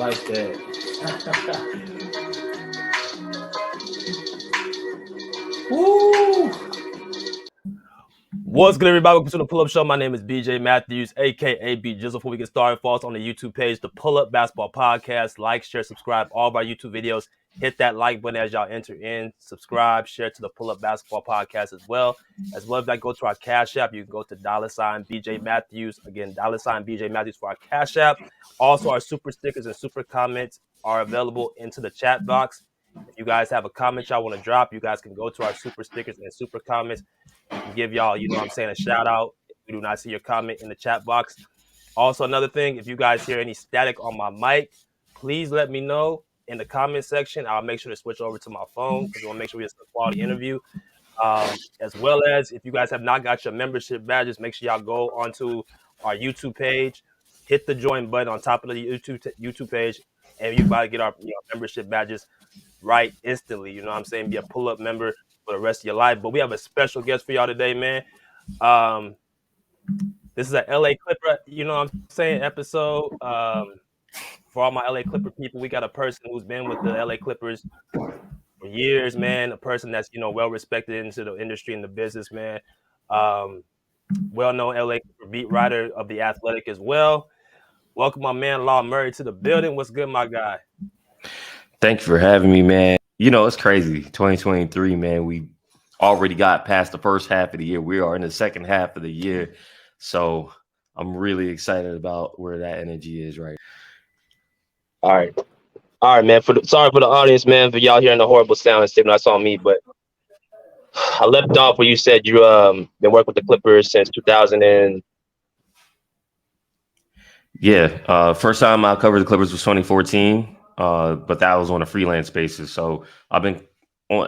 like that. Woo! What's good, everybody? Welcome to the Pull-Up Show. My name is BJ Matthews, a.k.a. B Jizzle. Before we get started, follow us on the YouTube page, The Pull-Up Basketball Podcast. Like, share, subscribe all of our YouTube videos. Hit that like button as y'all enter in. Subscribe, share to the Pull-Up Basketball Podcast as well. As well, if I go to our Cash App, you can go to $BJ Matthews. Again, $BJ Matthews for our Cash App. Also, our super stickers and super comments are available into the chat box. If you guys have a comment y'all want to drop, you guys can go to our super stickers and super comments. We can give y'all, a shout out if we do not see your comment in the chat box. Also, another thing, if you guys hear any static on my mic, please let me know in the comment section. I'll make sure to switch over to my phone because we want to make sure we have a quality interview. As well as if you guys have not got your membership badges, make sure y'all go onto our YouTube page, hit the join button on top of the YouTube page, and you about to get our membership badges right instantly. You know what I'm saying? Be a pull-up member for the rest of your life. But we have a special guest for y'all today, man. This is an LA Clipper, episode. For all my LA Clipper people, we got a person who's been with the LA Clippers for years, man. A person that's, well respected into the industry and the business, man. Well-known LA Clipper beat writer of The Athletic as well. Welcome my man Law Murray to the building. What's good, my guy? Thank you for having me, man. It's crazy. 2023, man. We already got past the first half of the year. We are in the second half of the year. So I'm really excited about where that energy is right now. All right, man. Sorry for the audience, man, for y'all hearing the horrible sound and that's on me. But I left off where you said you been working with the Clippers since 2000 and first time I covered the Clippers was 2014, but that was on a freelance basis. So I've been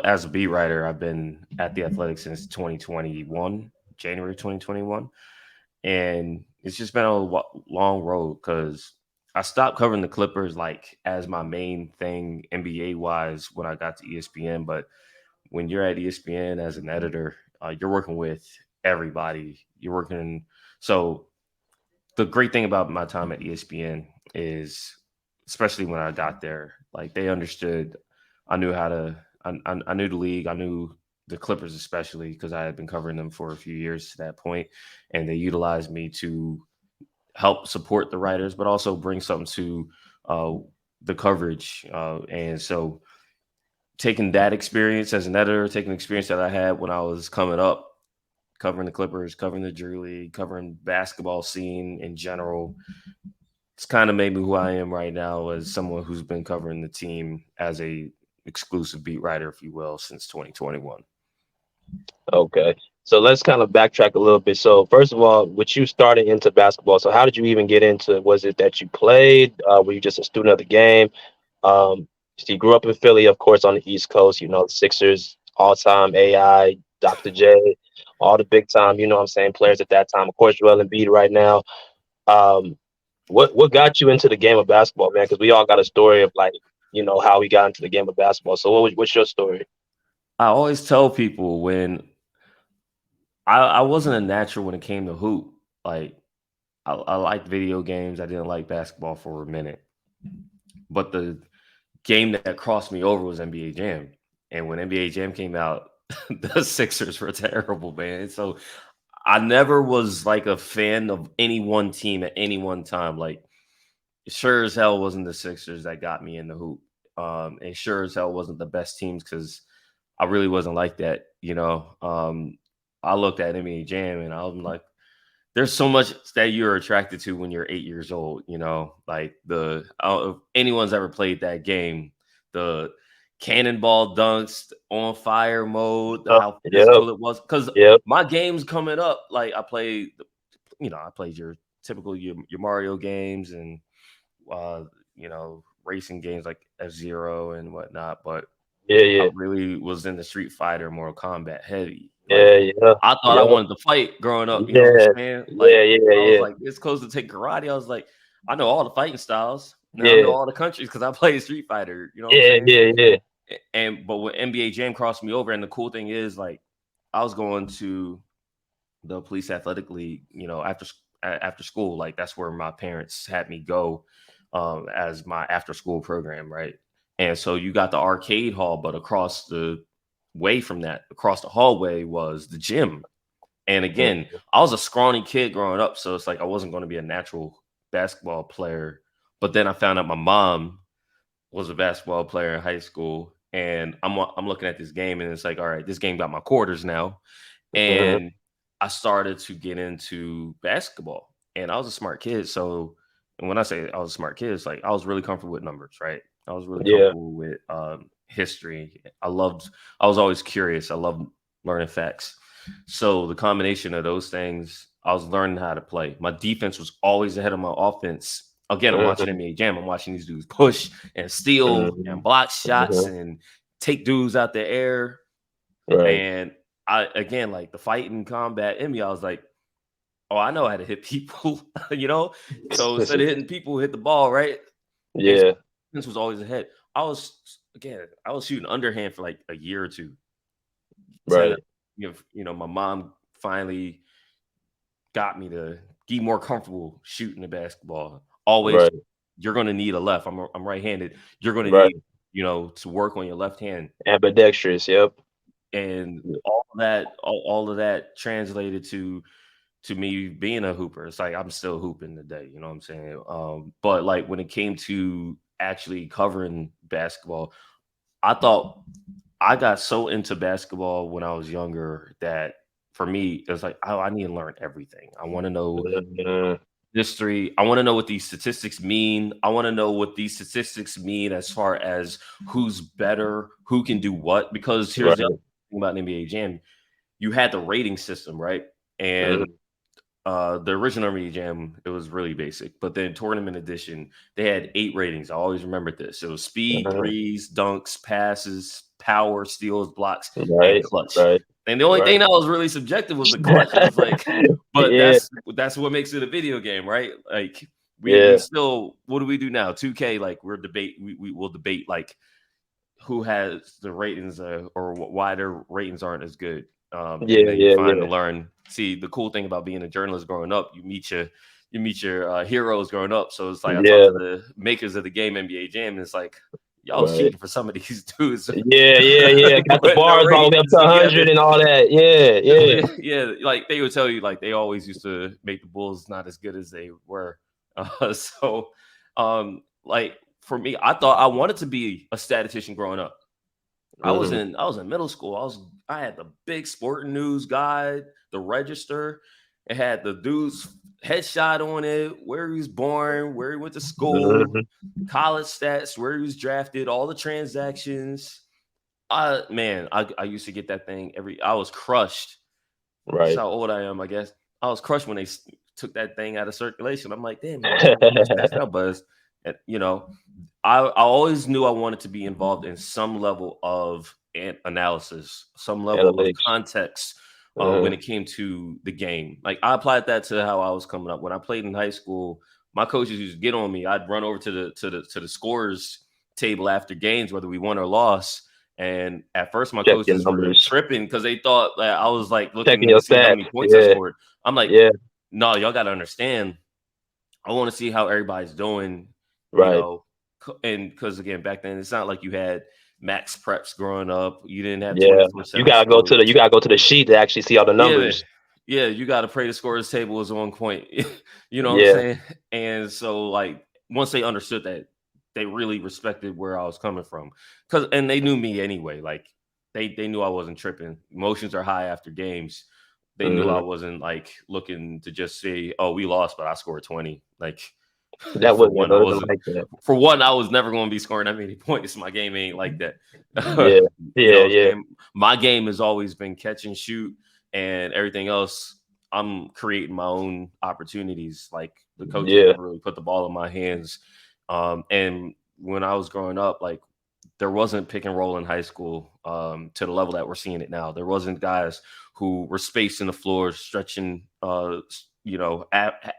as a beat writer. I've been at the Athletic since 2021, January 2021, and it's just been a long road because I stopped covering the Clippers like as my main thing NBA wise when I got to ESPN. But when you're at ESPN as an editor, you're working with everybody. So the great thing about my time at ESPN is, especially when I got there, like they understood. I knew I knew the league. I knew the Clippers, especially because I had been covering them for a few years to that point, and they utilized me to help support the writers, but also bring something to the coverage. And so taking that experience as an editor, taking the experience that I had when I was coming up, covering the Clippers, covering the Drew League, covering basketball scene in general, it's kind of made me who I am right now as someone who's been covering the team as a exclusive beat writer, if you will, since 2021. Okay. So let's kind of backtrack a little bit. So first of all, with you starting into basketball, so how did you even get into it? Was it that you played? Were you just a student of the game? So you grew up in Philly, of course, on the East Coast, Sixers, all-time AI, Dr. J, all the big time, players at that time. Of course, Joel Embiid right now. What got you into the game of basketball, man? Because we all got a story of how we got into the game of basketball. So what's your story? I always tell people when I wasn't a natural when it came to hoop. Like I liked video games. I didn't like basketball for a minute. But the game that crossed me over was NBA Jam. And when NBA Jam came out, the Sixers were terrible, man. So I never was like a fan of any one team at any one time. Like sure as hell wasn't the Sixers that got me in the hoop. And sure as hell wasn't the best teams because I really wasn't like that, I looked at NBA Jam and I was like, there's so much that you're attracted to when you're 8 years old, like I don't know if anyone's ever played that game, the cannonball dunks on fire mode, how physical it was. Because my game's coming up, like I played your typical your Mario games and racing games like F-Zero and whatnot, but I really was in the Street Fighter, Mortal Kombat heavy. I thought I wanted to fight growing up. You know what I'm saying? I was like, it's close to take karate. I was like, I know all the fighting styles. Now I know all the countries because I played Street Fighter. You know what I'm saying? But when NBA Jam crossed me over, and the cool thing is, like, I was going to the police athletic league, after school. Like that's where my parents had me go as my after school program, right? And so you got the arcade hall, but across the way from that, across the hallway was the gym. And again, I was a scrawny kid growing up, so it's like I wasn't going to be a natural basketball player. But then I found out my mom was a basketball player in high school, and I'm looking at this game, and it's like, all right, this game got my quarters now, and I started to get into basketball, and I was a smart kid. So, and when I say I was a smart kid, it's like I was really comfortable with numbers, right? I was really comfortable with history. I was always curious. I loved learning facts. So the combination of those things, I was learning how to play. My defense was always ahead of my offense. Again, I'm watching NBA Jam. I'm watching these dudes push and steal and block shots and take dudes out the air. Right. And I, again, like the fighting combat in me, I was like, oh, I know how to hit people, you know? So instead of hitting people, hit the ball, right? Yeah. This was always ahead. I was shooting underhand for like a year or two. Right. You know, my mom finally got me to get more comfortable shooting the basketball. Always, you're going to need a left. I'm right-handed. You're going to need, you know, to work on your left hand. Ambidextrous. Yep. And all of that translated to me being a hooper. It's like I'm still hooping today. You know what I'm saying? But like when it came to actually covering basketball, I thought I got so into basketball when I was younger that for me, it was like, oh, I need to learn everything. I want to know history. I want to know what these statistics mean. I want to know what these statistics mean as far as who's better, who can do what. Because here's the other thing about an NBA Jam. You had the rating system, right? And the original NBA Jam, it was really basic. But then tournament edition, they had 8 ratings. I always remembered this. It was speed, threes, dunks, passes, power, steals, blocks, and clutch. And the only thing that was really subjective was the clutch. It was like, but that's what makes it a video game, right? Like we still, what do we do now? 2K, like we will debate like who has the ratings or why their ratings aren't as good. And then you find to learn. See, the cool thing about being a journalist growing up, you meet your heroes growing up. So it's like I talked to the makers of the game NBA Jam, and it's like y'all cheating for some of these dudes. Got the bars all the way up to 100 and all that. Yeah. Like they would tell you, like they always used to make the Bulls not as good as they were. Like for me, I thought I wanted to be a statistician growing up. I was in middle school. I had the big sporting news guide, the Register. It had the dude's headshot on it, where he was born, where he went to school, college stats, where he was drafted, all the transactions. I used to get that thing I was crushed. Right. That's how old I am, I guess. I was crushed when they took that thing out of circulation. I'm like, damn, man, that's how buzz. And, you know, I always knew I wanted to be involved in some level of analysis, some level of context when it came to the game. Like I applied that to how I was coming up. When I played in high school, my coaches used to get on me. I'd run over to the scorers table after games, whether we won or lost. And at first, my coaches were tripping because they thought that I was like looking to see how many points I scored. I'm like, no, y'all got to understand. I want to see how everybody's doing. You know, and because again, back then it's not like you had max preps growing up. You didn't have you gotta go to the sheet to actually see all the numbers. Yeah, you gotta pray the scorers table is on point. You know what I'm saying? And so like once they understood that, they really respected where I was coming from. And they knew me anyway. Like they knew I wasn't tripping. Emotions are high after games. They knew I wasn't like looking to just say, oh, we lost, but I scored 20. Like that was one. For one, I was never going to be scoring that many points. My game ain't like that. My game has always been catch and shoot, and everything else. I'm creating my own opportunities. Like the coaches never really put the ball in my hands. And when I was growing up, like there wasn't pick and roll in high school to the level that we're seeing it now. There wasn't guys who were spacing the floor, stretching.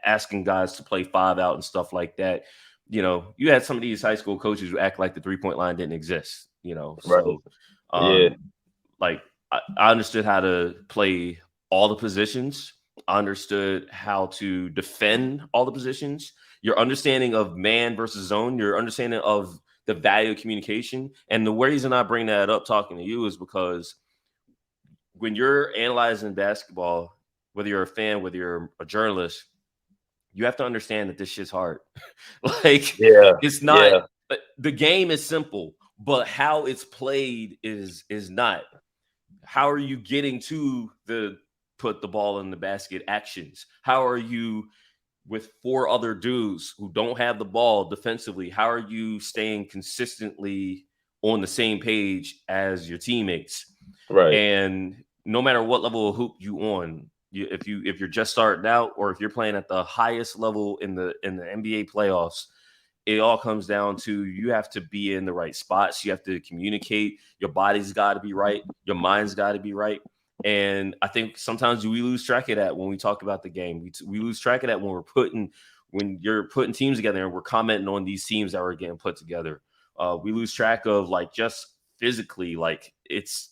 Asking guys to play 5 out and stuff like that. You know, you had some of these high school coaches who act like the 3-point line didn't exist, you know. So, like I understood how to play all the positions I understood how to defend all the positions. Your understanding of man versus zone, your understanding of the value of communication. And the reason I bring that up talking to you is because when you're analyzing basketball, whether you're a fan, whether you're a journalist, you have to understand that this shit's hard. Like, it's not, the game is simple, but how it's played is not. How are you getting to the put the ball in the basket actions? How are you with 4 other dudes who don't have the ball defensively? How are you staying consistently on the same page as your teammates? Right. And no matter what level of hoop you on, if you're just starting out or if you're playing at the highest level in the NBA playoffs, it all comes down to you have to be in the right spots. You have to communicate. Your body's got to be right. Your mind's got to be right. And I think sometimes we lose track of that when we talk about the game. We lose track of that when you're putting teams together and we're commenting on these teams that are getting put together. We lose track of like just physically, like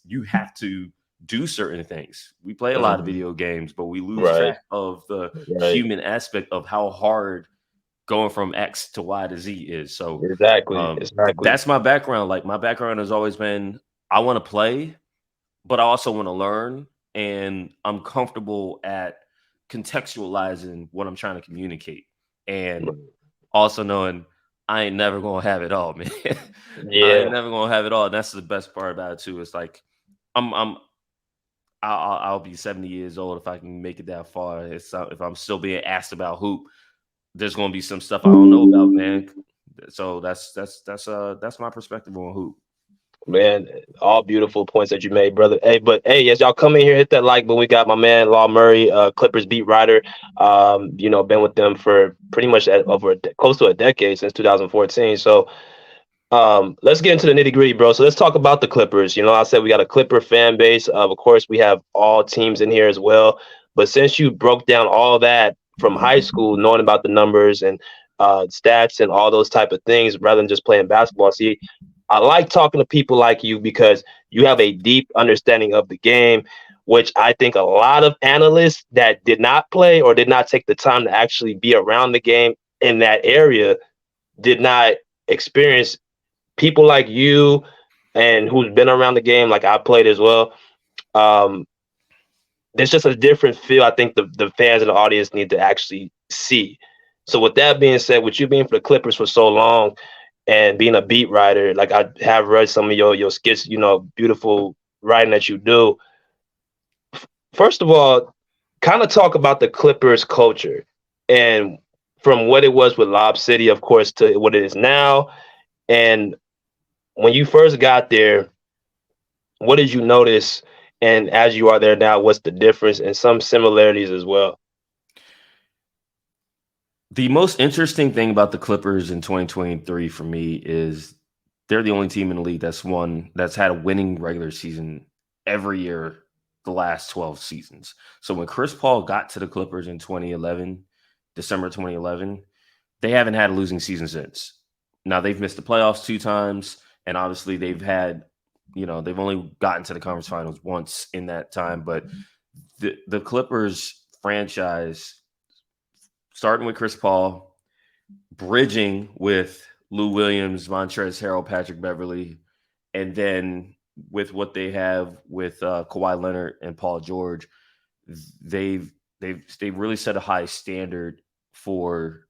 you have to do certain things. We play a lot of video games, but we lose track of the human aspect of how hard going from X to Y to Z is. So exactly. That's my background. Like my background has always been, I want to play, but I also want to learn, and I'm comfortable at contextualizing what I'm trying to communicate, and also knowing I ain't never gonna have it all, man. I ain't never gonna have it all. And that's the best part about it too. It's like I'll be 70 years old if I can make it that far. If I'm still being asked about hoop, there's gonna be some stuff I don't know about, man. So that's my perspective on hoop. Man, all beautiful points that you made, brother. Hey, as y'all come in here, hit that like button. We got my man Law Murray, Clippers beat writer. Been with them for pretty much close to a decade, since 2014. So let's get into the nitty gritty, bro. So let's talk about the Clippers. I said we got a Clipper fan base. Of course, we have all teams in here as well. But since you broke down all that from high school, knowing about the numbers and stats and all those type of things, rather than just playing basketball, see, I like talking to people like you because you have a deep understanding of the game, which I think a lot of analysts that did not play or did not take the time to actually be around the game in that area did not experience. People like you and who's been around the game, like I played as well. There's just a different feel I think the fans and the audience need to actually see. So with that being said, with you being for the Clippers for so long, and being a beat writer, like I have read some of your skits, beautiful writing that you do. First of all, kind of talk about the Clippers culture and from what it was with Lob City, of course, to what it is now. And when you first got there, what did you notice? And as you are there now, what's the difference and some similarities as well? The most interesting thing about the Clippers in 2023 for me is they're the only team in the league that's had a winning regular season every year the last 12 seasons. So when Chris Paul got to the Clippers in December 2011, they haven't had a losing season since. Now they've missed the playoffs 2 times, and obviously they've only gotten to the conference finals once in that time, but the Clippers franchise, starting with Chris Paul, bridging with Lou Williams, Montrezl Harrell, Patrick Beverley, and then with what they have with Kawhi Leonard and Paul George, they've really set a high standard for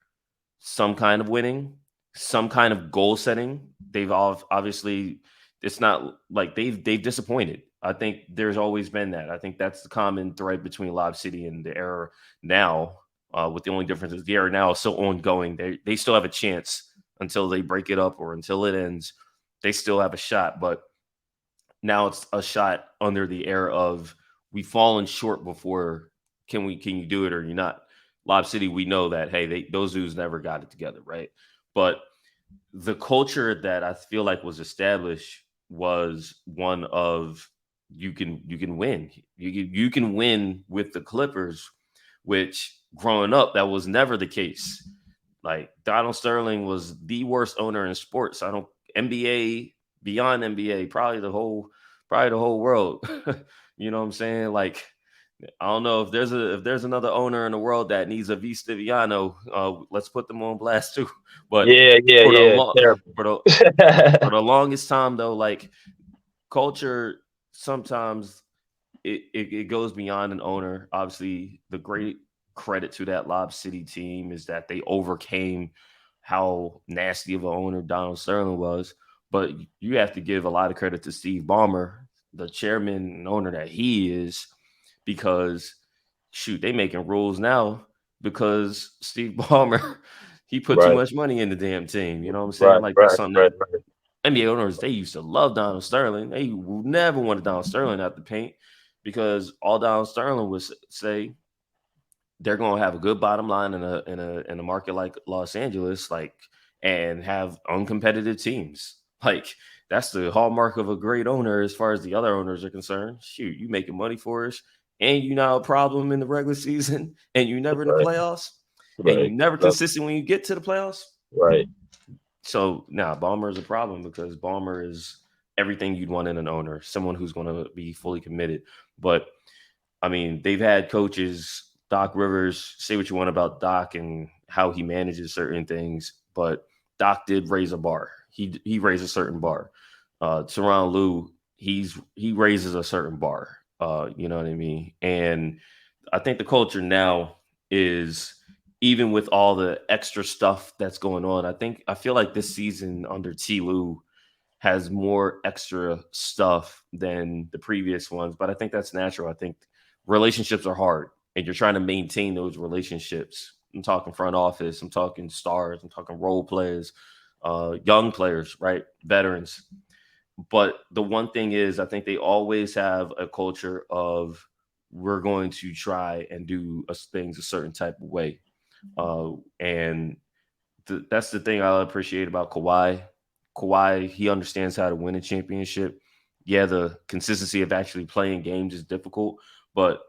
some kind of winning, some kind of goal setting. They've obviously, it's not like they've disappointed. I think there's always been that. I think that's the common thread between Lob City and the era now. With the only difference is the era now is still ongoing. They still have a chance until they break it up or until it ends. They still have a shot, but now it's a shot under the era of we've fallen short before. Can you do it or you're not? Lob City, we know that, hey, those dudes never got it together, right? But the culture that I feel like was established was one of you can win. You can win with the Clippers, which growing up, that was never the case. Like Donald Sterling was the worst owner in sports. NBA, beyond NBA, probably the whole world. You know what I'm saying? Like I don't know if there's another owner in the world that needs a V Stiviano. Let's put them on blast too. But Yeah, yeah, for the yeah. long Terrible. for the longest time though, like culture sometimes it goes beyond an owner. Obviously, the great credit to that Lob City team is that they overcame how nasty of an owner Donald Sterling was. But you have to give a lot of credit to Steve Ballmer, the chairman and owner that he is, because shoot, they making rules now because Steve Ballmer he put too Right, much money in the damn team. You know what I'm saying? right, Like that's right, something right, that right. NBA owners, they used to love Donald Sterling. They never wanted Donald Sterling out the paint because all Donald Sterling would say they're going to have a good bottom line in a market like Los Angeles, like and have uncompetitive teams. Like that's the hallmark of a great owner as far as the other owners are concerned. Shoot, you making money for us, and you not a problem in the regular season, and you never in the Right, playoffs, and you right. never Yep, consistent when you get to the playoffs. right. So now Ballmer is a problem because Ballmer is everything you'd want in an owner, someone who's going to be fully committed. But I mean, they've had coaches, Doc Rivers, say what you want about Doc and how he manages certain things, but Doc did raise a bar. He raised a certain bar. Tyronn Lue, he raises a certain bar. You know what I mean? And I think the culture now is even with all the extra stuff that's going on. I feel like this season under T. Lue has more extra stuff than the previous ones, but I think that's natural. I think relationships are hard and you're trying to maintain those relationships. I'm talking front office, I'm talking stars, I'm talking role players, young players, right? Veterans. But the one thing is, I think they always have a culture of we're going to try and do things a certain type of way. And that's the thing I appreciate about Kawhi. Kawhi, he understands how to win a championship. Yeah, the consistency of actually playing games is difficult, but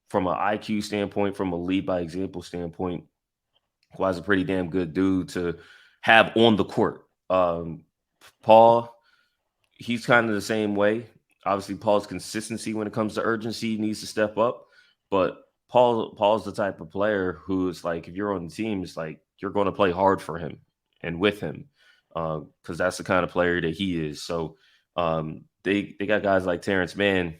from an IQ standpoint, from a lead by example standpoint, Kawhi's a pretty damn good dude to have on the court. Paul, he's kind of the same way. Obviously, Paul's consistency when it comes to urgency needs to step up, but Paul's the type of player who's like, if you're on the team, it's like you're going to play hard for him and with him, because that's the kind of player that he is. So they got guys like Terrence Mann.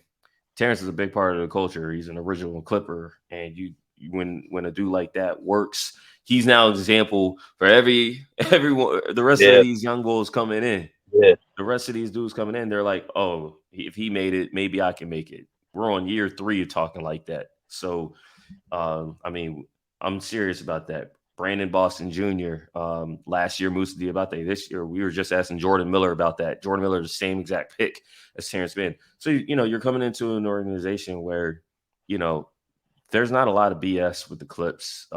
Terrence is a big part of the culture. He's an original Clipper, and when a dude like that works, he's now an example for everyone. The rest of Yeah, these young bulls coming in, yeah. the rest of these dudes coming in, they're like, oh, if he made it, maybe I can make it. We're on year 3 of talking like that. So, I mean, I'm serious about that. Brandon Boston Jr. Last year, Musa Diabate. This year, we were just asking Jordan Miller about that. Jordan Miller is the same exact pick as Terrence Mann. So, you're coming into an organization where, there's not a lot of BS with the Clips.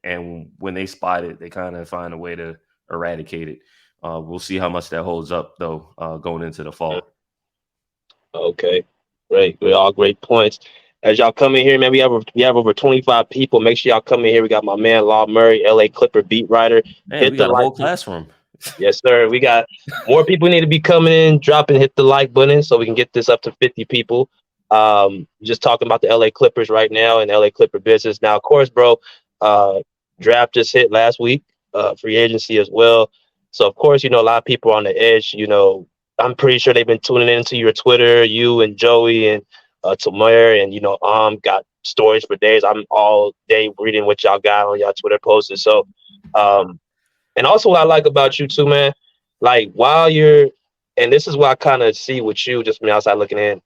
And when they spot it, they kind of find a way to eradicate it. We'll see how much that holds up, though, going into the fall. Okay, great. All great points. As y'all come in here, man, we have over 25 people. Make sure y'all come in here. We got my man Law Murray, LA Clipper beat writer. Man, Hit we the got a like. whole classroom. Yes, sir. We got more people need to be coming in, dropping, hit the like button so we can get this up to 50 people. Just talking about the LA Clippers right now and LA Clipper business. Now, of course, bro, draft just hit last week, free agency as well. So, of course, a lot of people are on the edge. I'm pretty sure they've been tuning into your Twitter, you and Joey and Tamir, and, got stories for days. I'm all day reading what y'all got on y'all Twitter posts. So, and also what I like about you too, man, like and this is what I kind of see with you just from the outside looking in,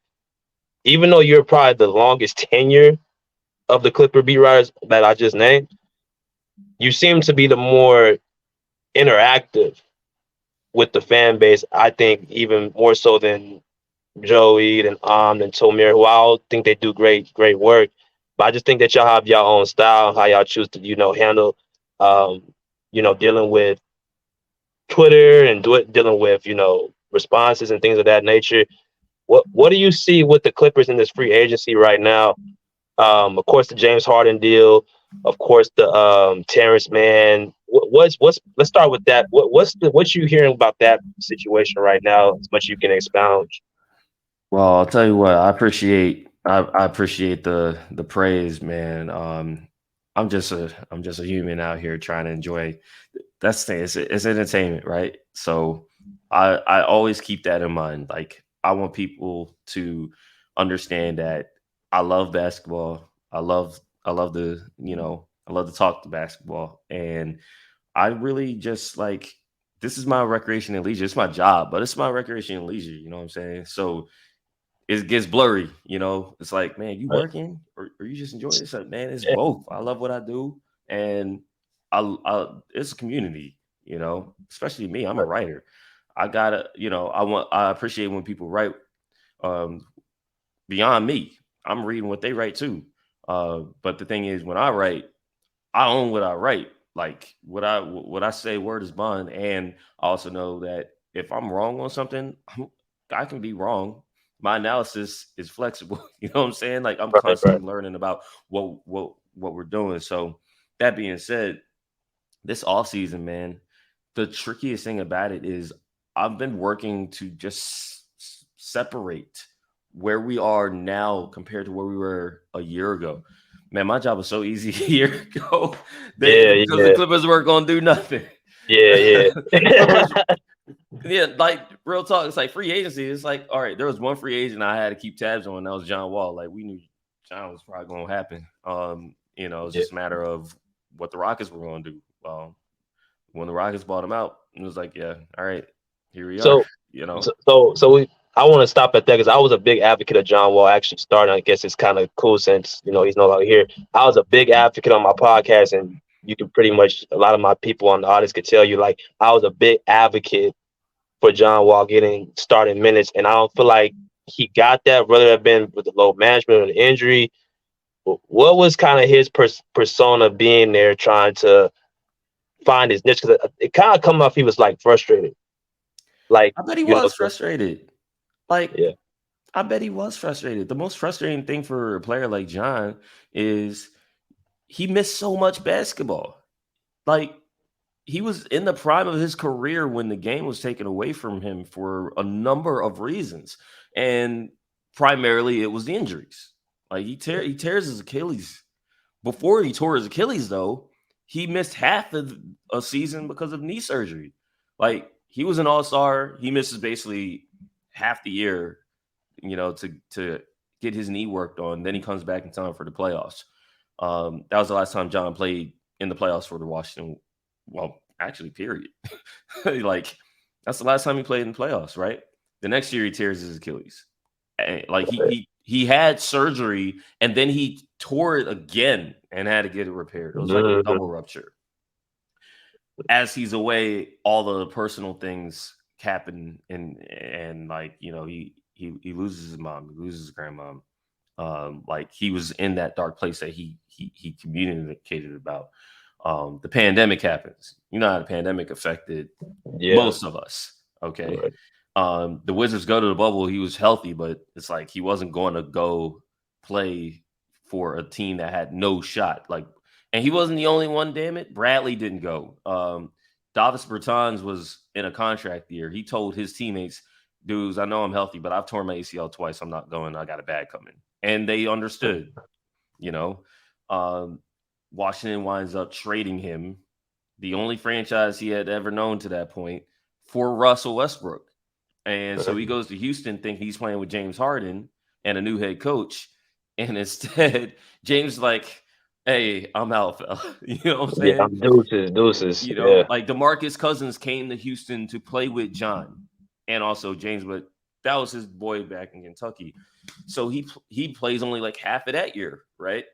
even though you're probably the longest tenure of the Clipper beat writers that I just named, you seem to be the more interactive with the fan base. I think even more so than Joey and Tomir, who I all think they do great work. But I just think that y'all have your own style, how y'all choose to, handle, dealing with Twitter and dealing with, responses and things of that nature. What do you see with the Clippers in this free agency right now? Of course, the James Harden deal. Of course, the Terrence Mann. What's let's start with that. What you hearing about that situation right now? As much you can expound. Well, I'll tell you what, I appreciate I appreciate the praise, man. I'm just a human out here trying to enjoy. That's the thing. It's entertainment, right? So I always keep that in mind. Like I want people to understand that I love basketball. I love I love to talk to basketball, and I really just like this is my recreation and leisure. It's my job, but it's my recreation and leisure. You know what I'm saying? So it gets blurry, you know. It's like, man, you Right. working or you just enjoy it? It's like, man, it's both. I love what I do, and it's a community, you know. Especially me, I'm a writer. I gotta, I appreciate when people write um, beyond me. I'm reading what they write too. But the thing is, when I write, I own what I write. Like what I say, word is bond, and I also know that if I'm wrong on something, I can be wrong. My analysis is flexible. You know what I'm saying? Like I'm Right, right. constantly learning about what we're doing. So that being said, this off season, man, the trickiest thing about it is I've been working to just separate where we are now compared to where we were a year ago. Man, my job was so easy a year ago. Yeah, Because the yeah, Clippers weren't gonna do nothing. yeah, yeah. Clippers, yeah, like real talk. It's like free agency. It's like, all right, there was one free agent I had to keep tabs on. That was John Wall. Like we knew John was probably gonna happen. It's Yeah. just a matter of what the Rockets were gonna do. When the Rockets bought him out, it was like, yeah, all right, here we are. So, You know, so I want to stop at that because I was a big advocate of John Wall actually starting. I guess it's kind of cool since he's no longer here. I was a big advocate on my podcast, and you can pretty much a lot of my people on the audience could tell you like I was a big advocate for John Wall getting starting minutes, and I don't feel like he got that. Whether it been with the load management or the injury, what was kind of his persona being there trying to find his niche? Because it kind of come off he was like frustrated, like I bet he was frustrated. Like, yeah. I bet he was frustrated. The most frustrating thing for a player like John is he missed so much basketball. Like, he was in the prime of his career when the game was taken away from him for a number of reasons, and primarily it was the injuries. Like he tears his Achilles. Before he tore his Achilles, though, he missed half of a season because of knee surgery. Like he was an all-star. He misses basically half the year, to get his knee worked on. Then he comes back in time for the playoffs. That was the last time John played in the playoffs for the Washington. Well, actually, period. Like that's the last time he played in the playoffs, right? The next year he tears his Achilles. And, like he had surgery and then he tore it again and had to get it repaired. It was like a double rupture. As he's away, all the personal things happen, and like he loses his mom, he loses his grandma. Like he was in that dark place that he communicated about. The pandemic happens. You know how the pandemic affected most of us. Okay. Right. The Wizards go to the bubble. He was healthy, but it's like he wasn't going to go play for a team that had no shot. Like, and he wasn't the only one. Damn it, Bradley didn't go. Davis Bertans was in a contract year. He told his teammates, "Dudes, I know I'm healthy, but I've torn my ACL twice. I'm not going. I got a bag coming." And they understood. You know, Washington winds up trading him, the only franchise he had ever known to that point, for Russell Westbrook. And so he goes to Houston thinking he's playing with James Harden and a new head coach. And instead, James like, hey, I'm out, fella. You know what I'm Yeah, saying? I'm deuces. Yeah. Like DeMarcus Cousins came to Houston to play with John and also James, but that was his boy back in Kentucky. So he plays only like half of that year, right?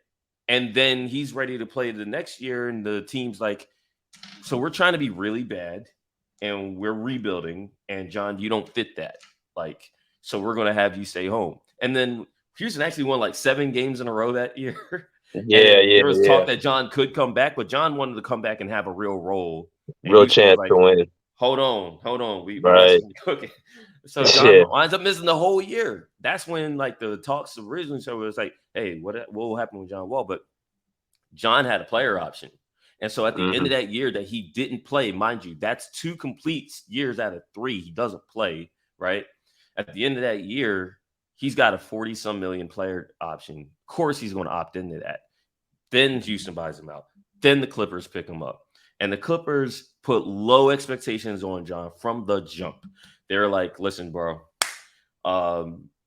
And then he's ready to play the next year, and the team's like, so we're trying to be really bad and we're rebuilding, and John, you don't fit that. Like, so we're gonna have you stay home. And then Houston actually won like 7 games in a row that year. And there was talk that John could come back, but John wanted to come back and have a real role. And Real Houston was chance like, to win. hold on, we got Right. something cooking. So John winds up missing the whole year. That's when like the talks originally started. It was like, hey, what will happen with John Wall? But John had a player option. And so at the end of that year that he didn't play, mind you, that's 2 complete years out of 3 he doesn't play, right? At the end of that year, He's got a 40-some million player option. Of course, he's going to opt into that. Then Houston buys him out. Then the Clippers pick him up. And the Clippers put low expectations on John from the jump. They're like, listen, bro,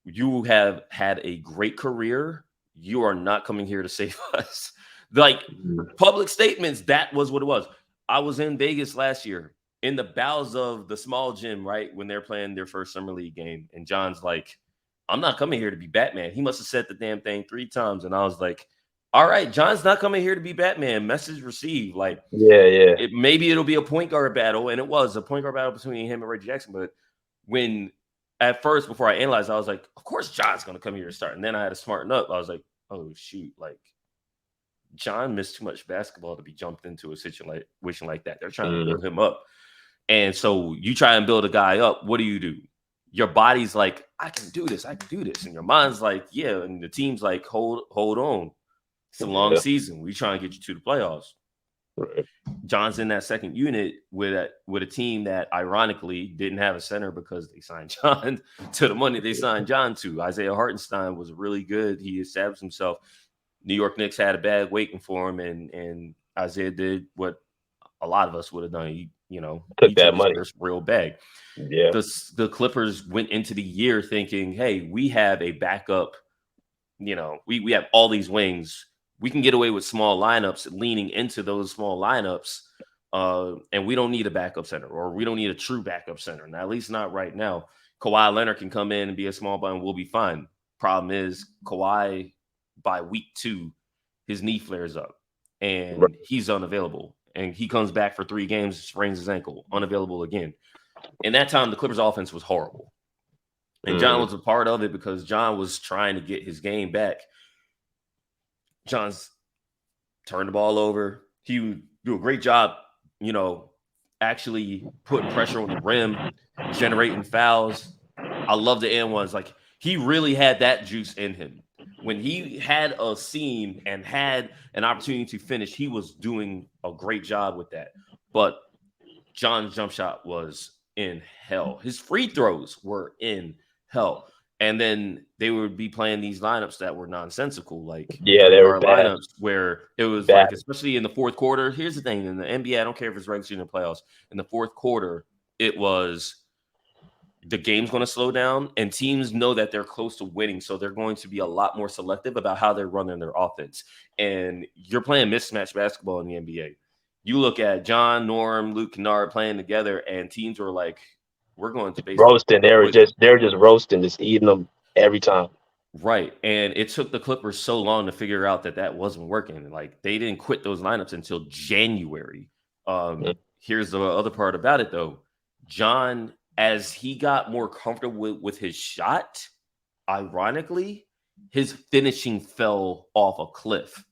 you have had a great career. You are not coming here to save us. Like, public statements, that was what it was. I was in Vegas last year in the bowels of the small gym, right, when they're playing their first summer league game. And John's like, I'm not coming here to be Batman. He must have said the damn thing 3 times. And I was like, all right, John's not coming here to be Batman. Message received. Like, maybe it'll be a point guard battle. And it was a point guard battle between him and Reggie Jackson. But when at first, before I analyzed, I was like, of course John's going to come here to start. And then I had to smarten up. I was like, oh, shoot. Like, John missed too much basketball to be jumped into a situation like that. They're trying to build him up. And so you try and build a guy up. What do? Your body's like, I can do this. I can do this. And your mind's like, yeah. And the team's like, hold on. It's a long season. We try and get you to the playoffs. Right. John's in that second unit with a team that ironically didn't have a center because they signed John to the money they signed John to. Isaiah Hartenstein was really good. He established himself. New York Knicks had a bag waiting for him, and Isaiah did what a lot of us would have done. He took that money, his real bag. Yeah. The Clippers went into the year thinking, hey, we have a backup. We have all these wings. We can get away with small lineups, leaning into those small lineups, and we don't need a backup center, or we don't need a true backup center. Now, at least not right now. Kawhi Leonard can come in and be a small ball, and we'll be fine. Problem is, Kawhi, by week 2, his knee flares up, and he's unavailable. And he comes back for 3 games, sprains his ankle, unavailable again. And that time, the Clippers' offense was horrible. And John was a part of it because John was trying to get his game back. John's turned the ball over. He would do a great job, actually putting pressure on the rim, generating fouls. I love the and ones. Like, he really had that juice in him. When he had a seam and had an opportunity to finish, he was doing a great job with that. But John's jump shot was in hell. His free throws were in hell. And then they would be playing these lineups that were nonsensical. Like, they were bad. Lineups where it was bad. Like, especially in the fourth quarter. Here's the thing. In the NBA, I don't care if it's regular season or playoffs. In the fourth quarter, it was the game's going to slow down, and teams know that they're close to winning. So they're going to be a lot more selective about how they're running their offense. And you're playing mismatch basketball in the NBA. You look at John, Norm, Luke Kennard playing together, and teams were like, we're going to basically roasting. They were just roasting, just eating them every time. Right. And it took the Clippers so long to figure out that wasn't working. Like, they didn't quit those lineups until January. Here's the other part about it, though. John, as he got more comfortable with his shot, ironically, his finishing fell off a cliff.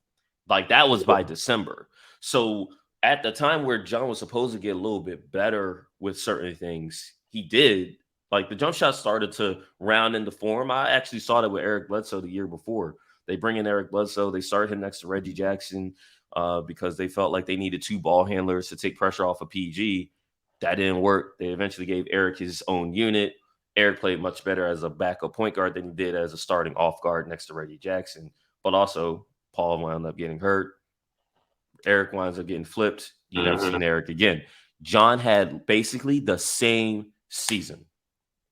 Like, that was by December. So at the time where John was supposed to get a little bit better with certain things, he did. Like, the jump shot started to round into form. I actually saw that with Eric Bledsoe the year before. They bring in Eric Bledsoe. They started him next to Reggie Jackson because they felt like they needed 2 ball handlers to take pressure off of PG. That didn't work. They eventually gave Eric his own unit. Eric played much better as a backup point guard than he did as a starting off guard next to Reggie Jackson. But also, Paul wound up getting hurt. Eric winds up getting flipped. You never seen Eric again. John had basically the same season,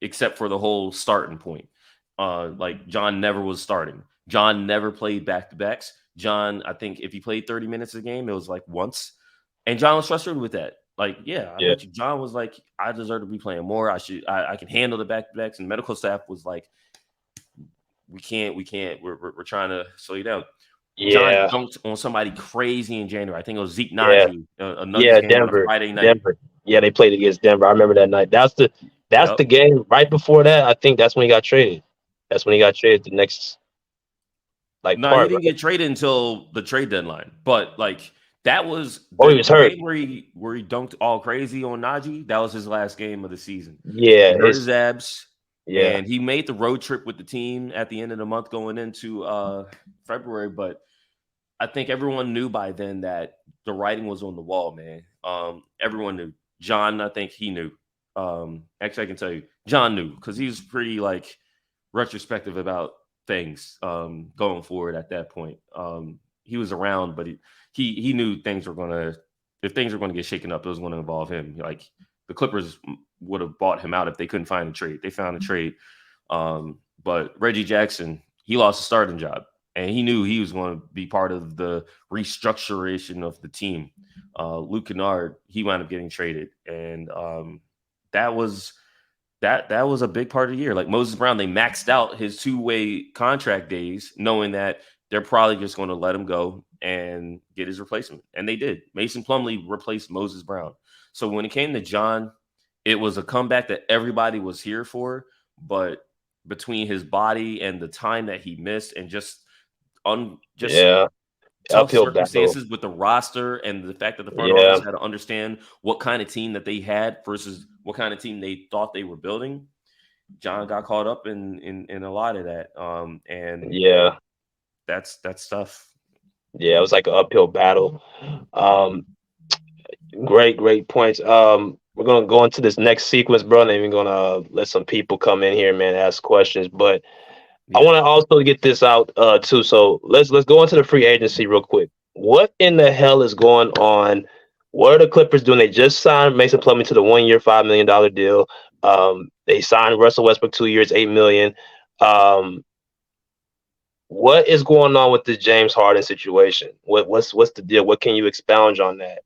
except for the whole starting point. Like, John never was starting. John never played back-to-backs. John, I think if he played 30 minutes a game, it was like once. And John was frustrated with that. Like, I bet you John was like, I deserve to be playing more. I can handle the back-to-backs. And medical staff was like, we can't. We're trying to slow you down. Yeah. John dunked on somebody crazy in January. I think it was Zeke Naji. Denver. Friday night. Denver. Yeah, they played against Denver. I remember that night. That's the game right before that. I think that's when he got traded. That's when he got traded. The next, he didn't get traded until the trade deadline. But like, that was he was hurt. Where he dunked all crazy on Najee. That was his last game of the season. Yeah, he hurt his abs. Yeah, and he made the road trip with the team at the end of the month going into February. But I think everyone knew by then that the writing was on the wall, man. Everyone knew. John, I think he knew. Actually, I can tell you, John knew because he was pretty like retrospective about things going forward at that point. He was around, but he knew things were gonna if things were going to get shaken up, it was going to involve him. Like the Clippers would have bought him out if they couldn't find a trade. They found a trade, but Reggie Jackson, he lost a starting job, and he knew he was going to be part of the restructuration of the team. Luke Kennard, he wound up getting traded, and that was a big part of the year. Like Moses Brown, they maxed out his two-way contract days, knowing that they're probably just going to let him go and get his replacement. And they did. Mason Plumlee replaced Moses Brown. So when it came to John, it was a comeback that everybody was here for. But between his body and the time that he missed and just tough uphill circumstances battle with the roster and the fact that the front Yeah. office had to understand what kind of team that they had versus what kind of team they thought they were building, John got caught up in a lot of that. And Yeah. that's tough. Yeah, it was like an uphill battle. Great points. We're gonna go into this next sequence, bro, and then we're gonna let some people come in here, man, ask questions. But I Yeah. want to also get this out too. So let's go into the free agency real quick. What in the hell is going on? What are the Clippers doing? They just signed Mason Plumlee to the 1 year, $5 million deal. They signed Russell Westbrook 2 years, $8 million. What is going on with this James Harden situation? What's the deal? What can you expound on that?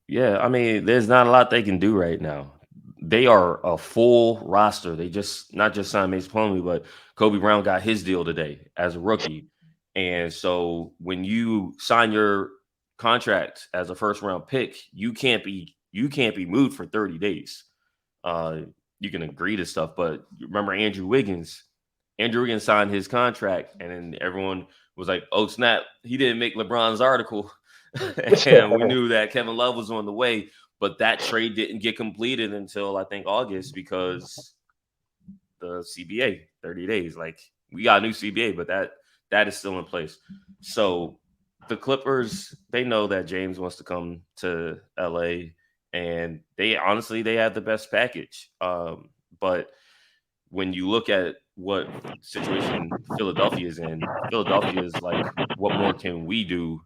Yeah, I mean, there's not a lot they can do right now. They are a full roster. They just not just signed Mason Plumlee, but Kobe Brown got his deal today as a rookie. And so when you sign your contract as a first round pick, you can't be moved for 30 days. You can agree to stuff, but remember Andrew Wiggins? Andrew Wiggins signed his contract, and then everyone was like, "Oh snap! He didn't make LeBron's article." And we knew that Kevin Love was on the way, but that trade didn't get completed until I think August because the CBA 30 days. Like we got a new CBA, but that is still in place. So the Clippers, they know that James wants to come to LA, and they honestly they have the best package. But when you look at what situation Philadelphia is in, Philadelphia is like, what more can we do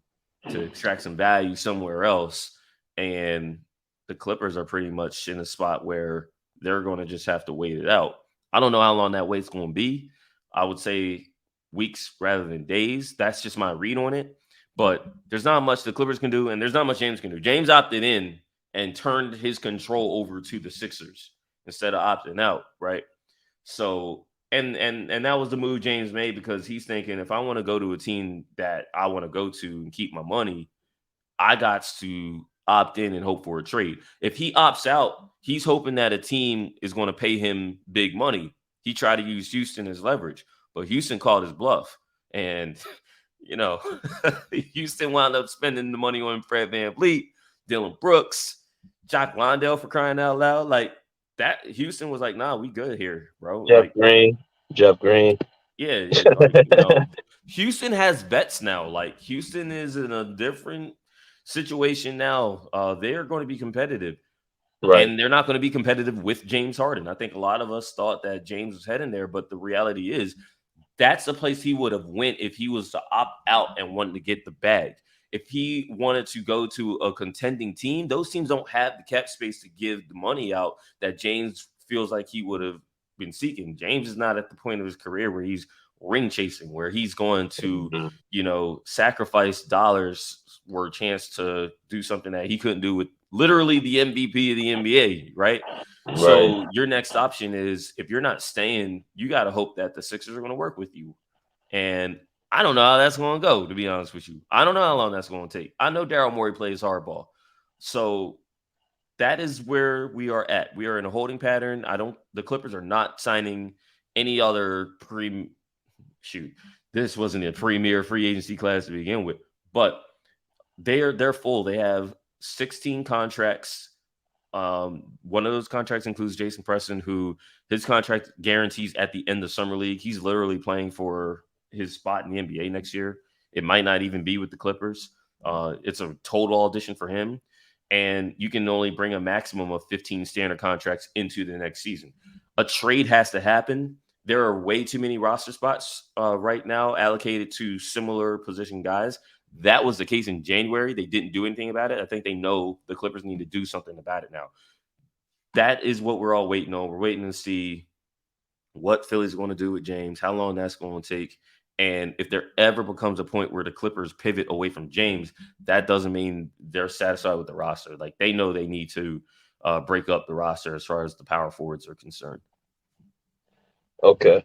to extract some value somewhere else? And the Clippers are pretty much in a spot where they're going to just have to wait it out. I don't know how long that wait's going to be. I would say weeks rather than days. That's just my read on it. But there's not much the Clippers can do, and there's not much James can do. James opted in and turned his control over to the Sixers instead of opting out, right? So and that was the move James made because he's thinking if I want to go to a team that I want to go to and keep my money, I got to opt in and hope for a trade. If he opts out, he's hoping that a team is going to pay him big money. He tried to use Houston as leverage, but Houston called his bluff. And, Houston wound up spending the money on Fred VanVleet, Dylan Brooks, Jock Landale for crying out loud. Like that, Houston was like, nah, we good here, bro. Jeff Green. Yeah. Houston has vets now. Like Houston is in a different situation now. They are going to be competitive. Right. And they're not going to be competitive with James Harden. I think a lot of us thought that James was heading there, but the reality is that's the place he would have went if he was to opt out and wanted to get the bag. If he wanted to go to a contending team, those teams don't have the cap space to give the money out that James feels like he would have been seeking. James is not at the point of his career where he's ring chasing, where he's going to, sacrifice dollars for a chance to do something that he couldn't do with literally the MVP of the NBA, right? So your next option is if you're not staying, you got to hope that the Sixers are going to work with you. And I don't know how that's going to go, to be honest with you. I don't know how long that's going to take. I know Daryl Morey plays hardball. So that is where we are at. We are in a holding pattern. The Clippers are not signing any other this wasn't a premier free agency class to begin with, but they're full. They have 16 contracts. One of those contracts includes Jason Preston, who his contract guarantees at the end of summer league. He's literally playing for his spot in the NBA next year. It might not even be with the Clippers. It's a total audition for him. And you can only bring a maximum of 15 standard contracts into the next season. A trade has to happen, there are way too many roster spots right now allocated to similar position guys. That was the case in January. They didn't do anything about it. I think they know the Clippers need to do something about it now. That is what we're all waiting on. We're waiting to see what Philly's going to do with James, how long that's going to take. And if there ever becomes a point where the Clippers pivot away from James, that doesn't mean they're satisfied with the roster. Like, they know they need to break up the roster as far as the power forwards are concerned. Okay,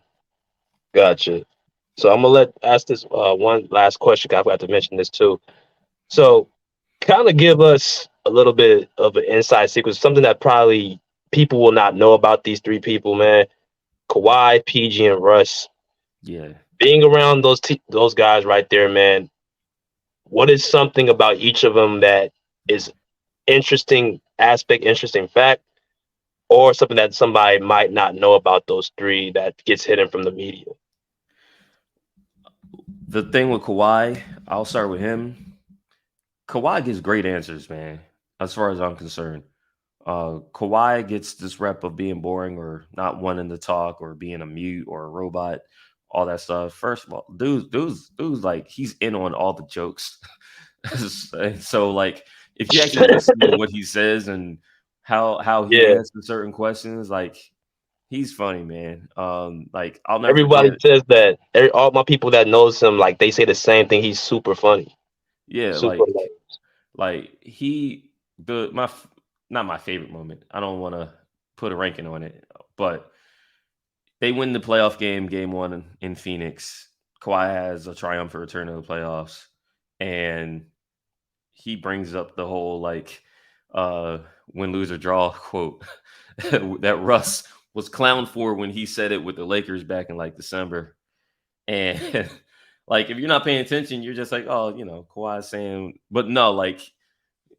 gotcha. So I'm gonna ask this one last question. 'Cause I forgot to mention this too. So, kind of give us a little bit of an inside secret, something that probably people will not know about these three people, man. Kawhi, PG, and Russ. Yeah. Being around those guys right there, man. What is something about each of them that is interesting aspect, interesting fact, or something that somebody might not know about those three that gets hidden from the media? The thing with Kawhi, I'll start with him. Kawhi gives great answers, man, as far as I'm concerned. Kawhi gets this rep of being boring or not wanting to talk or being a mute or a robot, all that stuff. First of all, dude's like, he's in on all the jokes. So like, if you actually listen to what he says and how he Yeah, answers certain questions, like, he's funny, man. Like, I'll never everybody forget. says that. All my people that knows him, like they say the same thing. He's super funny, Yeah, super. like he not my favorite moment. I don't want to put a ranking on it, but they win the playoff game one in Phoenix. Kawhi has a triumphant return to the playoffs, and he brings up the whole like win, lose, or draw quote that Russ was clowned for when he said it with the Lakers back in like December. And like, if you're not paying attention, you're just like, oh, Kawhi's saying, but no, like,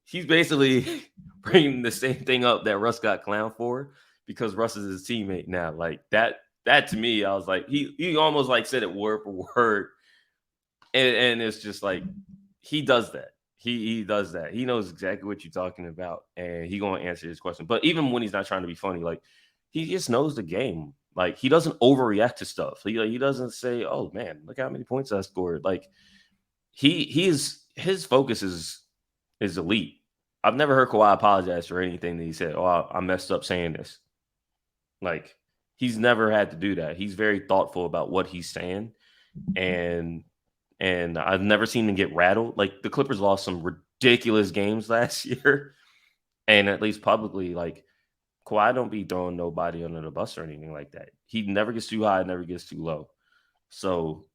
he's basically bringing the same thing up that Russ got clowned for because Russ is his teammate now. Like, that to me, I was like, he almost like said it word for word. And it's just like, he does that. He does that. He knows exactly what you're talking about, and he gonna answer his question. But even when he's not trying to be funny, like, he just knows the game. Like, he doesn't overreact to stuff. He doesn't say, "Oh man, look how many points I scored." Like, his focus is elite. I've never heard Kawhi apologize for anything that he said. Oh, I messed up saying this. Like, he's never had to do that. He's very thoughtful about what he's saying, and I've never seen him get rattled. Like, the Clippers lost some ridiculous games last year, and at least publicly, like, Kawhi don't be throwing nobody under the bus or anything like that. He never gets too high, never gets too low. So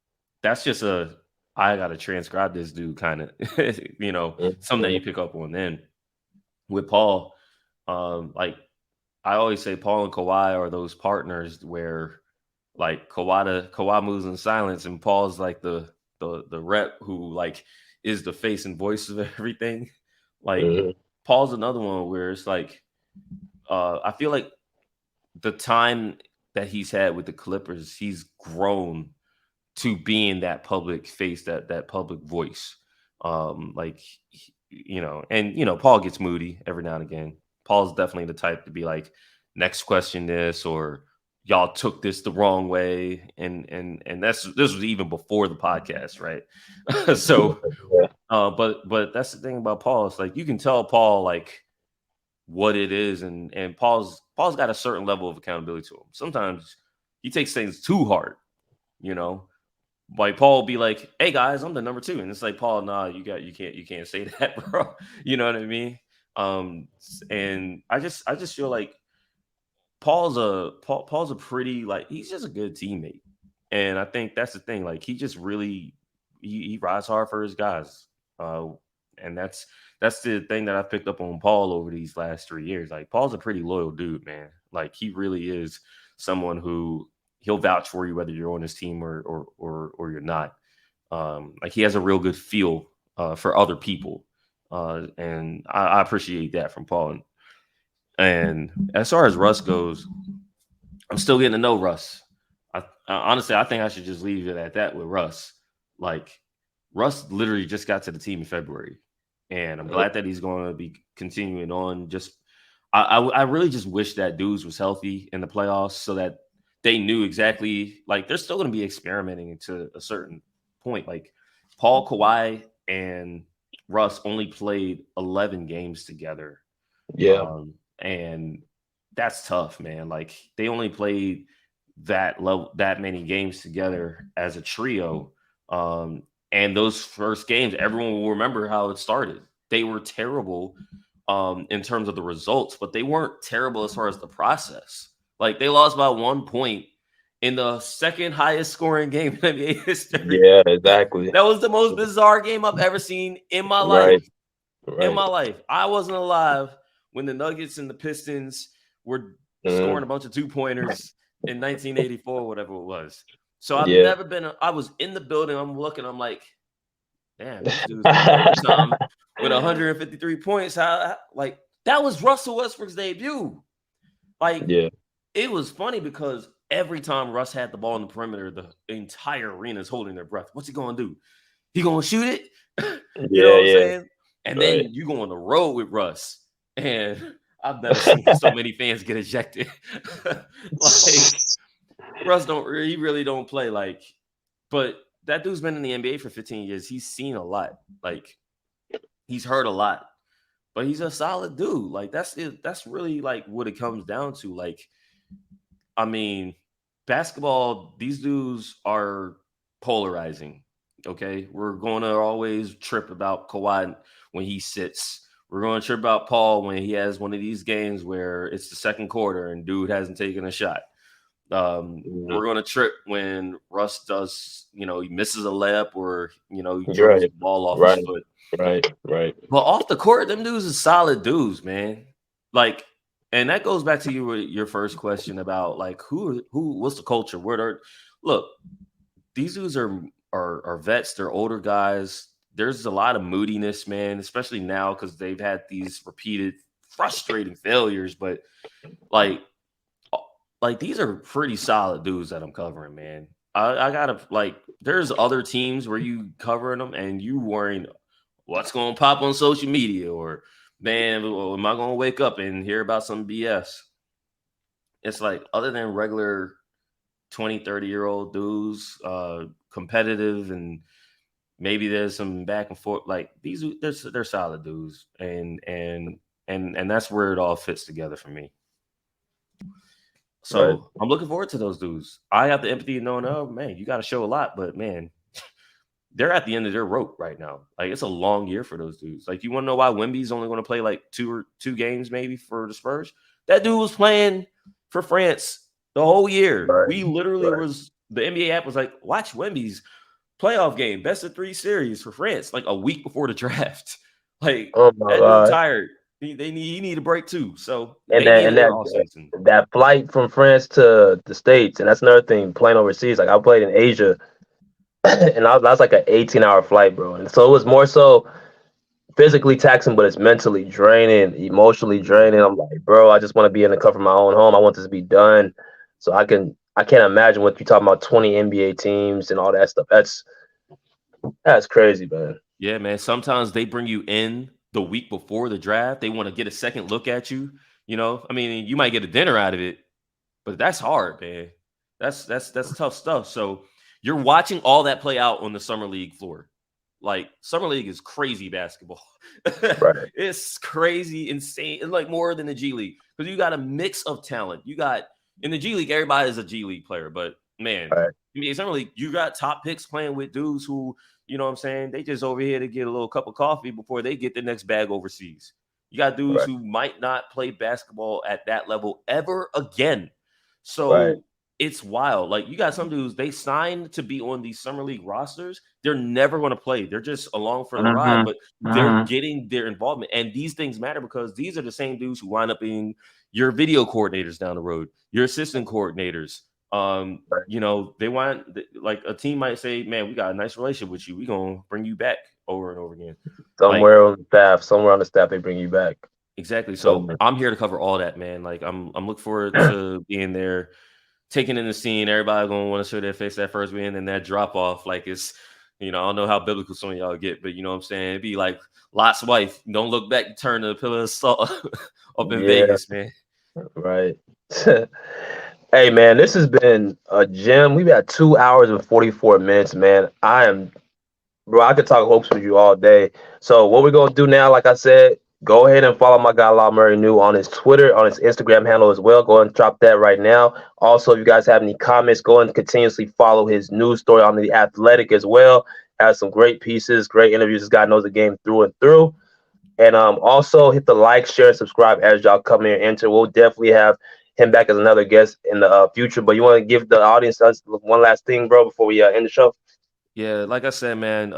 that's just I gotta transcribe this dude kind of, something that you pick up on. Then with Paul, like, I always say Paul and Kawhi are those partners where, like, Kawhi moves in silence, and Paul's like the rep who, like, is the face and voice of everything. Like, Paul's another one where it's like, I feel like the time that he's had with the Clippers, he's grown to being that public face, that public voice. Like, Paul gets moody every now and again. Paul's definitely the type to be like, next question this, or y'all took this the wrong way. And this was even before the podcast, right? So, but that's the thing about Paul. It's like, you can tell Paul, like, what it is, and Paul's got a certain level of accountability to him. Sometimes he takes things too hard, Like, Paul will be like, "Hey guys, I'm the number 2," and it's like, Paul, nah, you can't say that, bro. You know what I mean? And I just feel like Paul's a pretty, like, he's just a good teammate, and I think that's the thing. Like, he just really he rides hard for his guys, and that's the thing that I've picked up on Paul over these last 3 years. Like, Paul's a pretty loyal dude, man. Like, he really is someone who he'll vouch for you whether you're on his team or you're not. Like, he has a real good feel for other people, and I appreciate that from Paul. And as far as Russ goes, I'm still getting to know Russ. Honestly, I think I should just leave it at that with Russ. Like, Russ literally just got to the team in February, and I'm glad that he's going to be continuing on. Just, I really just wish that Dudes was healthy in the playoffs so that they knew exactly, like, they're still going to be experimenting to a certain point. Like, Paul, Kawhi, and Russ only played 11 games together. Yeah. And that's tough, man. Like, they only played that many games together as a trio. And those first games, everyone will remember how it started. They were terrible in terms of the results, but they weren't terrible as far as the process. Like, they lost by 1 point in the second highest scoring game in NBA history. Yeah, exactly. That was the most bizarre game I've ever seen in my Right. life. In Right. my life. I wasn't alive when the Nuggets and the Pistons were scoring a bunch of 2-pointers in 1984, whatever it was. So I've Yeah. never been, I was in the building, I'm looking, I'm like, damn, these dudes went to overtime with 153 points. Like, that was Russell Westbrook's debut. Like, Yeah. it was funny because every time Russ had the ball in the perimeter, the entire arena is holding their breath. What's he going to do? He going to shoot it? You know Yeah. what I'm Yeah. saying? And Right. then you go on the road with Russ. And I've never seen so many fans get ejected. Like, Russ he really don't play like, but that dude's been in the NBA for 15 years. He's seen a lot. Like, he's heard a lot. But he's a solid dude. Like, that's it. That's really like what it comes down to. Like, I mean, basketball, these dudes are polarizing. Okay. We're going to always trip about Kawhi when he sits. We're going to trip about Paul when he has one of these games where it's the second quarter and dude hasn't taken a shot. We're going to trip when Russ does, he misses a layup or, he dribbles the ball off his foot. Right. But off the court, them dudes are solid dudes, man. Like, and that goes back to your first question about like what's the culture? Look, these dudes are vets, they're older guys. There's a lot of moodiness, man, especially now because they've had these repeated frustrating failures. But like these are pretty solid dudes that I'm covering, man. I gotta there's other teams where you covering them and you worrying what's going to pop on social media, or man, am I going to wake up and hear about some BS? It's like, other than regular 20, 30-year-old dudes, competitive, and maybe there's some back and forth. Like, they're solid dudes, and that's where it all fits together for me. So I'm looking forward to those dudes. I have the empathy of knowing, oh man, you got to show a lot, but man, they're at the end of their rope right now. Like, it's a long year for those dudes. Like, you want to know why Wemby's only going to play like two games maybe for the Spurs? That dude was playing for France the whole year. Right. We literally the NBA app was like, watch Wemby's playoff game, best of 3 series for France, like a week before the draft. Like, that dude tired. He need a break too. So that flight from France to the States, and that's another thing, playing overseas. Like, I played in Asia. And that's like an 18-hour flight, bro. And so it was more so physically taxing, but it's mentally draining, emotionally draining. I'm like, bro, I just want to be in the comfort of my own home. I want this to be done. So I can't imagine what you're talking about, 20 NBA teams and all that stuff. That's crazy, man. Yeah, man. Sometimes they bring you in the week before the draft. They want to get a second look at you. I mean, you might get a dinner out of it, but that's hard, man. That's tough stuff. So you're watching all that play out on the Summer League floor. Like, Summer League is crazy basketball. Right. It's crazy, insane. It's like more than the G League because you got a mix of talent. You got, in the G League, everybody is a G League player, but man, I mean, Summer League, you got top picks playing with dudes who, you know what I'm saying, they just over here to get a little cup of coffee before they get the next bag overseas. You got dudes who might not play basketball at that level ever again. So it's wild. Like, you got some dudes, they signed to be on these Summer League rosters. They're never going to play. They're just along for the ride, but they're getting their involvement. And these things matter because these are the same dudes who wind up being your video coordinators down the road, your assistant coordinators. They want, like, a team might say, man, we got a nice relationship with you. We're going to bring you back over and over again. Somewhere on the staff, they bring you back. Exactly. So I'm here to cover all that, man. Like, I'm looking forward to being there, taking in the scene. Everybody gonna want to show their face that first win and that drop off. Like, it's, I don't know how biblical some of y'all get, but you know what I'm saying? It'd be like Lot's wife. Don't look back, turn to the pillar of salt up in Vegas, man. Right. Hey man, this has been a gem. We've had 2 hours and 44 minutes, man. Bro, I could talk hopes with you all day. So what we're gonna do now, like I said, go ahead and follow my guy Law Murray New on his Twitter, on his Instagram handle as well. Go and drop that right now. Also, if you guys have any comments, go and continuously follow his news story on the Athletic as well. Has some great pieces, great interviews. This guy knows the game through and through. And also hit the like, share, and subscribe as y'all come here and enter. We'll definitely have him back as another guest in the future. But you want to give the audience us one last thing, bro, before we end the show? Yeah, like I said, man,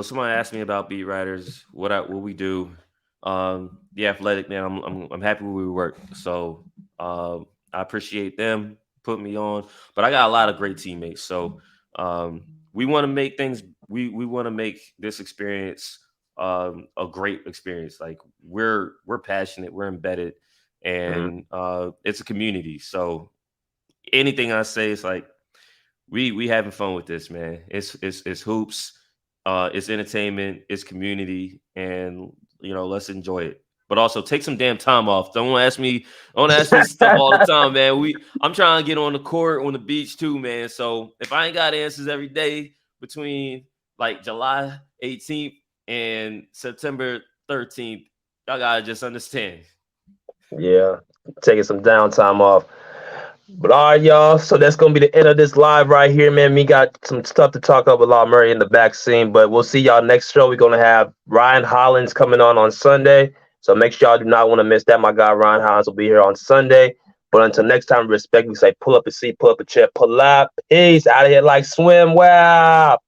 someone asked me about beat writers, what we do. The Athletic, man, I'm happy where we work. So I appreciate them putting me on. But I got a lot of great teammates. So we want to make things we want to make this experience a great experience. Like we're passionate, we're embedded, and it's a community. So anything I say is like we having fun with this, man. It's hoops, it's entertainment, it's community, and let's enjoy it. But also take some damn time off. Don't ask me stuff all the time, man. I'm trying to get on the court, on the beach too, man. So if I ain't got answers every day between like July 18th and September 13th, y'all gotta just understand. Yeah, taking some downtime off. But all right, y'all. So that's gonna be the end of this live right here, man. We got some stuff to talk about with Law Murray in the back scene, but we'll see y'all next show. We're gonna have Ryan Hollins coming on Sunday. So make sure y'all do not want to miss that. My guy Ryan Hollins will be here on Sunday. But until next time, respect. We say pull up a seat, pull up a chair, pull up. Peace out of here like swim. Wow.